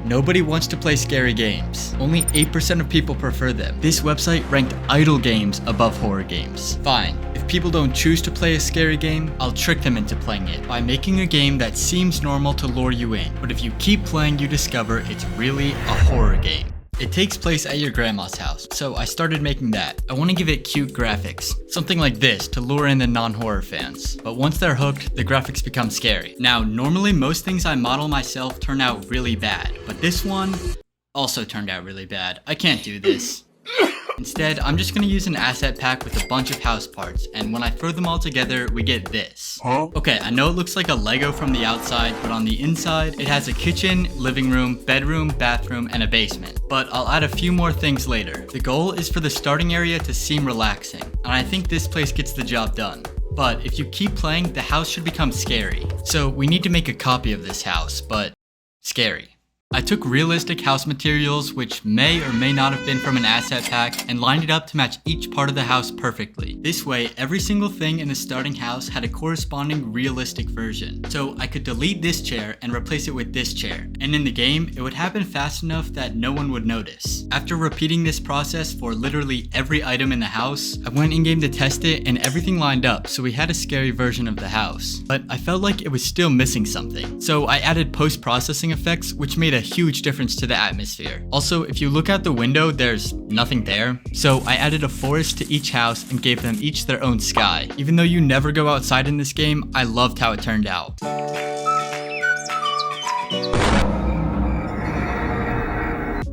Nobody wants to play scary games. Only 8% of people prefer them. This website ranked idle games above horror games. Fine. If people don't choose to play a scary game, I'll trick them into playing it by making a game that seems normal to lure you in. But if you keep playing, you discover it's really a horror game. It takes place at your grandma's house, so I started making that. I want to give it cute graphics, something like this to lure in the non-horror fans. But once they're hooked, the graphics become scary. Now, normally most things I model myself turn out really bad, but this one also turned out really bad. I can't do this. Instead, I'm just gonna use an asset pack with a bunch of house parts, and when I throw them all together, we get this. Okay, I know it looks like a Lego from the outside, but on the inside, it has a kitchen, living room, bedroom, bathroom, and a basement. But I'll add a few more things later. The goal is for the starting area to seem relaxing, and I think this place gets the job done. But if you keep playing, the house should become scary. So we need to make a copy of this house, but scary. I took realistic house materials, which may or may not have been from an asset pack, and lined it up to match each part of the house perfectly. This way, every single thing in the starting house had a corresponding realistic version. So I could delete this chair and replace it with this chair, and in the game, it would happen fast enough that no one would notice. After repeating this process for literally every item in the house, I went in-game to test it and everything lined up, so we had a scary version of the house. But I felt like it was still missing something. So I added post-processing effects, which made a huge difference to the atmosphere. Also, if you look out the window, there's nothing there. So I added a forest to each house and gave them each their own sky. Even though you never go outside in this game, I loved how it turned out.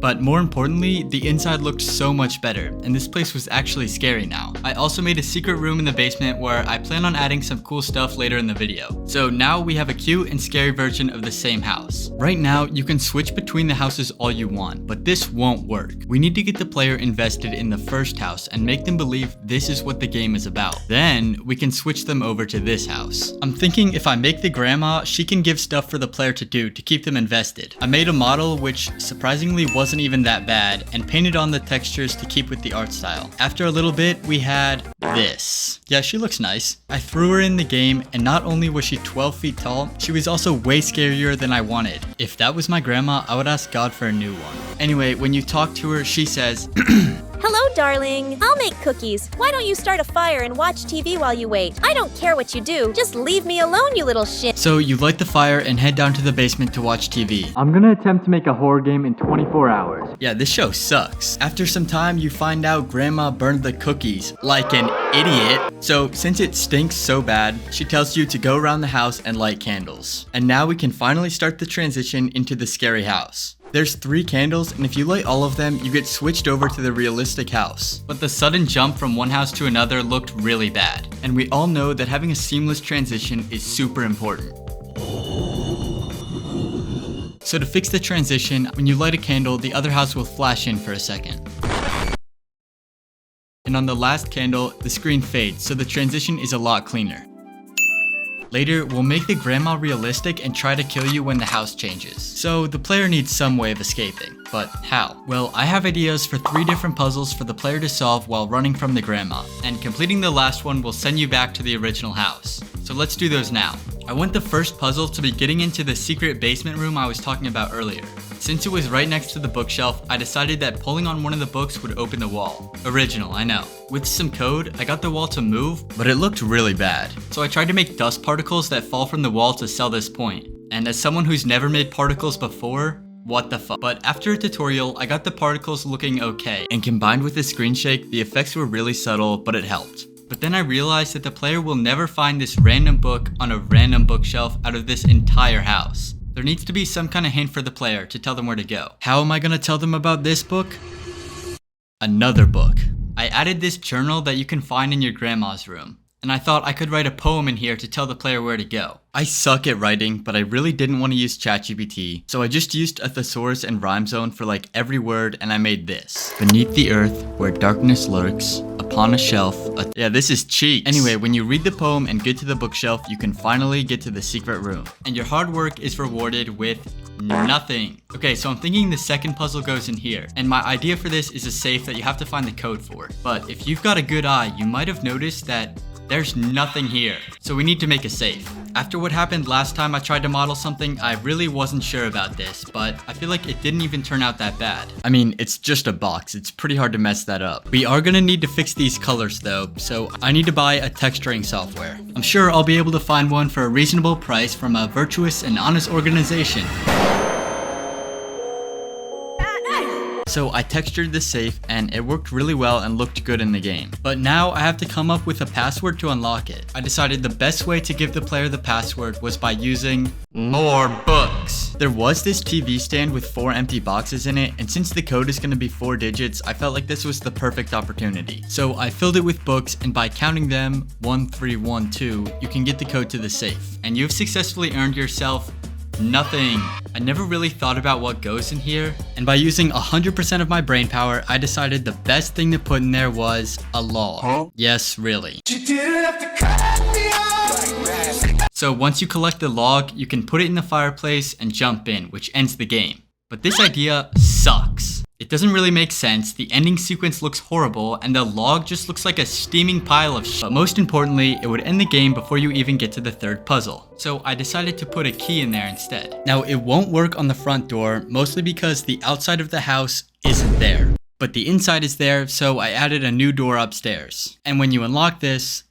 But more importantly, the inside looked so much better, and this place was actually scary now. I also made a secret room in the basement where I plan on adding some cool stuff later in the video. So now we have a cute and scary version of the same house. Right now, you can switch between the houses all you want, but this won't work. We need to get the player invested in the first house and make them believe this is what the game is about. Then we can switch them over to this house. I'm thinking if I make the grandma, she can give stuff for the player to do to keep them invested. I made a model which surprisingly wasn't even that bad and painted on the textures to keep with the art style. After a little bit, we had this. Yeah, she looks nice. I threw her in the game, and not only was she 12 feet tall, she was also way scarier than I wanted. If that was my grandma, I would ask God for a new one. Anyway, when you talk to her, she says, "Hello, darling. I'll make cookies. Why don't you start a fire and watch TV while you wait? I don't care what you do. Just leave me alone, you little shit." So you light the fire and head down to the basement to watch TV. I'm gonna attempt to make a horror game in 24 hours. Yeah, this show sucks. After some time, you find out Grandma burned the cookies like an idiot. So since it stinks so bad, she tells you to go around the house and light candles. And now we can finally start the transition into the scary house. There's 3 candles, and if you light all of them, you get switched over to the realistic house. But the sudden jump from one house to another looked really bad. And we all know that having a seamless transition is super important. So to fix the transition, when you light a candle, the other house will flash in for a second. And on the last candle, the screen fades, so the transition is a lot cleaner. Later, we'll make the grandma realistic and try to kill you when the house changes. So the player needs some way of escaping, but how? Well, I have ideas for 3 different puzzles for the player to solve while running from the grandma, and completing the last one will send you back to the original house. So let's do those now. I want the first puzzle to be getting into the secret basement room I was talking about earlier. Since it was right next to the bookshelf, I decided that pulling on one of the books would open the wall. Original, I know. With some code, I got the wall to move, but it looked really bad. So I tried to make dust particles that fall from the wall to sell this point. And as someone who's never made particles before, what the fuck? But after a tutorial, I got the particles looking okay. And combined with the screen shake, the effects were really subtle, but it helped. But then I realized that the player will never find this random book on a random bookshelf out of this entire house. There needs to be some kind of hint for the player to tell them where to go. How am I gonna tell them about this book? Another book. I added this journal that you can find in your grandma's room, and I thought I could write a poem in here to tell the player where to go. I suck at writing, but I really didn't want to use ChatGPT, so I just used a thesaurus and rhyme zone for like every word, and I made this. Beneath the earth, where darkness lurks, upon a shelf. Yeah, this is cheat. Anyway, when you read the poem and get to the bookshelf, you can finally get to the secret room. And your hard work is rewarded with nothing. Okay, so I'm thinking the second puzzle goes in here, and my idea for this is a safe that you have to find the code for. But if you've got a good eye, you might have noticed that There's nothing here. So we need to make a safe. After what happened last time I tried to model something, I really wasn't sure about this, but I feel like it didn't even turn out that bad. I mean, it's just a box. It's pretty hard to mess that up. We are gonna need to fix these colors though, so I need to buy a texturing software. I'm sure I'll be able to find one for a reasonable price from a virtuous and honest organization. So I textured the safe and it worked really well and looked good in the game. But now I have to come up with a password to unlock it. I decided the best way to give the player the password was by using more books. There was this TV stand with 4 empty boxes in it, and since the code is going to be 4 digits, I felt like this was the perfect opportunity. So I filled it with books, and by counting them 1, 3, 1, 2, you can get the code to the safe. And you've successfully earned yourself nothing. I never really thought about what goes in here, and by using 100% of my brain power, I decided the best thing to put in there was a log. Huh? Yes, really. So once you collect the log, you can put it in the fireplace and jump in, which ends the game. But this idea sucks. It doesn't really make sense, the ending sequence looks horrible, and the log just looks like a steaming pile of shit. But most importantly, it would end the game before you even get to the 3rd puzzle. So I decided to put a key in there instead. Now it won't work on the front door, mostly because the outside of the house isn't there. But the inside is there, so I added a new door upstairs. And when you unlock this,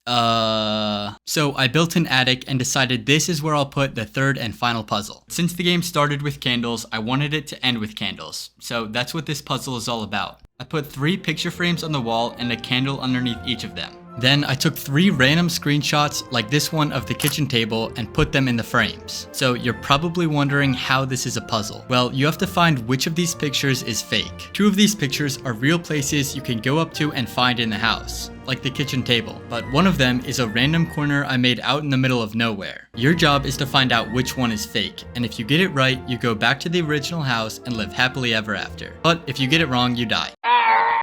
so I built an attic and decided this is where I'll put the 3rd and final puzzle. Since the game started with candles, I wanted it to end with candles. So that's what this puzzle is all about. I put 3 picture frames on the wall and a candle underneath each of them. Then I took 3 random screenshots like this one of the kitchen table and put them in the frames. So you're probably wondering how this is a puzzle. Well, you have to find which of these pictures is fake. 2 of these pictures are real places you can go up to and find in the house, like the kitchen table. But one of them is a random corner I made out in the middle of nowhere. Your job is to find out which one is fake, and if you get it right, you go back to the original house and live happily ever after. But if you get it wrong, you die.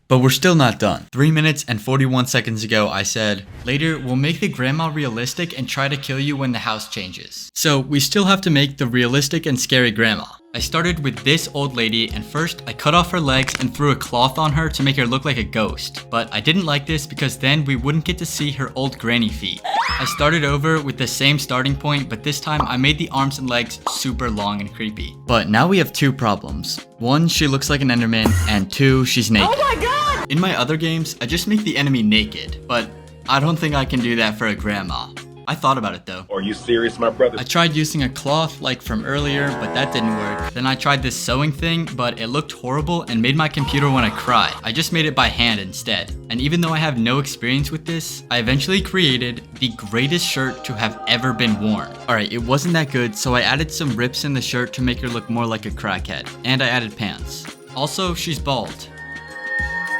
But we're still not done. 3 minutes and 41 seconds ago, I said, later, we'll make the grandma realistic and try to kill you when the house changes. So we still have to make the realistic and scary grandma. I started with this old lady, and first I cut off her legs and threw a cloth on her to make her look like a ghost. But I didn't like this because then we wouldn't get to see her old granny feet. I started over with the same starting point, but this time I made the arms and legs super long and creepy. But now we have 2 problems. 1, she looks like an Enderman, and 2, she's naked. Oh my god! In my other games, I just make the enemy naked, but I don't think I can do that for a grandma. I thought about it though. Are you serious, my brother? I tried using a cloth like from earlier, but that didn't work. Then I tried this sewing thing, but it looked horrible and made my computer want to cry. I just made it by hand instead. And even though I have no experience with this, I eventually created the greatest shirt to have ever been worn. Alright, it wasn't that good, so I added some rips in the shirt to make her look more like a crackhead. And I added pants. Also, she's bald.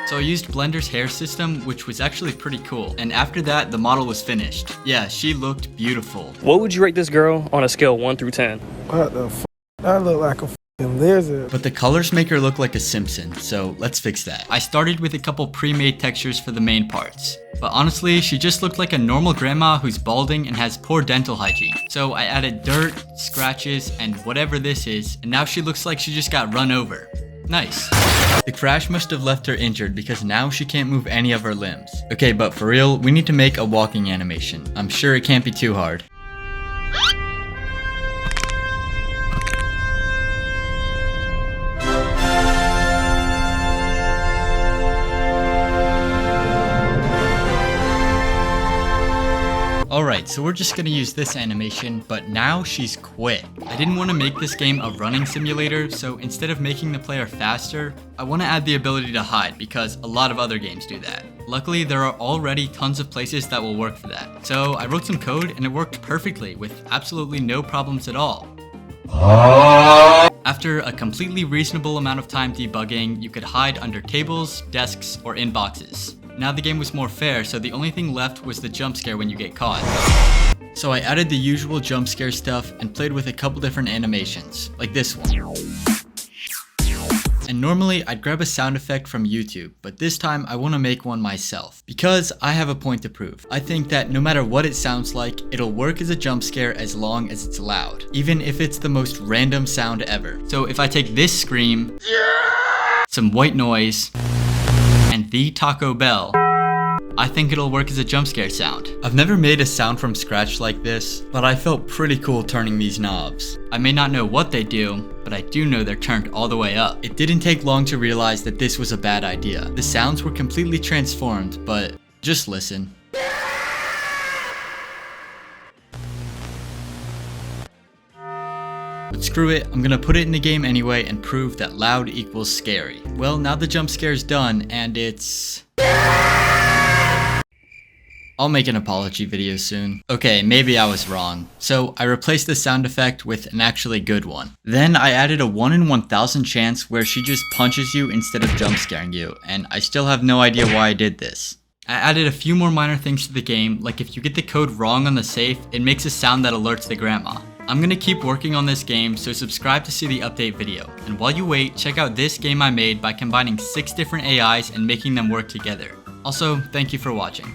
So I used Blender's hair system, which was actually pretty cool. And after that, the model was finished. Yeah, she looked beautiful. What would you rate this girl on a scale 1 through 10? What the f***? I look like a f***ing lizard. But the colors make her look like a Simpson, so let's fix that. I started with a couple pre-made textures for the main parts. But honestly, she just looked like a normal grandma who's balding and has poor dental hygiene. So I added dirt, scratches, and whatever this is, and now she looks like she just got run over. Nice. The crash must have left her injured because now she can't move any of her limbs. Okay, but for real, we need to make a walking animation. I'm sure it can't be too hard. Alright, so we're just gonna use this animation, but now she's quick. I didn't want to make this game a running simulator, so instead of making the player faster, I want to add the ability to hide because a lot of other games do that. Luckily, there are already tons of places that will work for that. So I wrote some code and it worked perfectly with absolutely no problems at all. After a completely reasonable amount of time debugging, you could hide under tables, desks, or in boxes. Now the game was more fair, so the only thing left was the jump scare when you get caught. So I added the usual jump scare stuff and played with a couple different animations, like this one. And normally I'd grab a sound effect from YouTube, but this time I want to make one myself. Because I have a point to prove. I think that no matter what it sounds like, it'll work as a jump scare as long as it's loud. Even if it's the most random sound ever. So if I take this scream, some white noise, and the Taco Bell, I think it'll work as a jump scare sound. I've never made a sound from scratch like this, but I felt pretty cool turning these knobs. I may not know what they do, but I do know they're turned all the way up. It didn't take long to realize that this was a bad idea. The sounds were completely transformed, but just listen. But screw it, I'm gonna put it in the game anyway and prove that loud equals scary. Well, now the jump scare's done, and it's... I'll make an apology video soon. Okay, maybe I was wrong. So I replaced the sound effect with an actually good one. Then I added a 1 in 1,000 chance where she just punches you instead of jump scaring you, and I still have no idea why I did this. I added a few more minor things to the game, like if you get the code wrong on the safe, it makes a sound that alerts the grandma. I'm gonna keep working on this game, so subscribe to see the update video. And while you wait, check out this game I made by combining 6 different AIs and making them work together. Also, thank you for watching.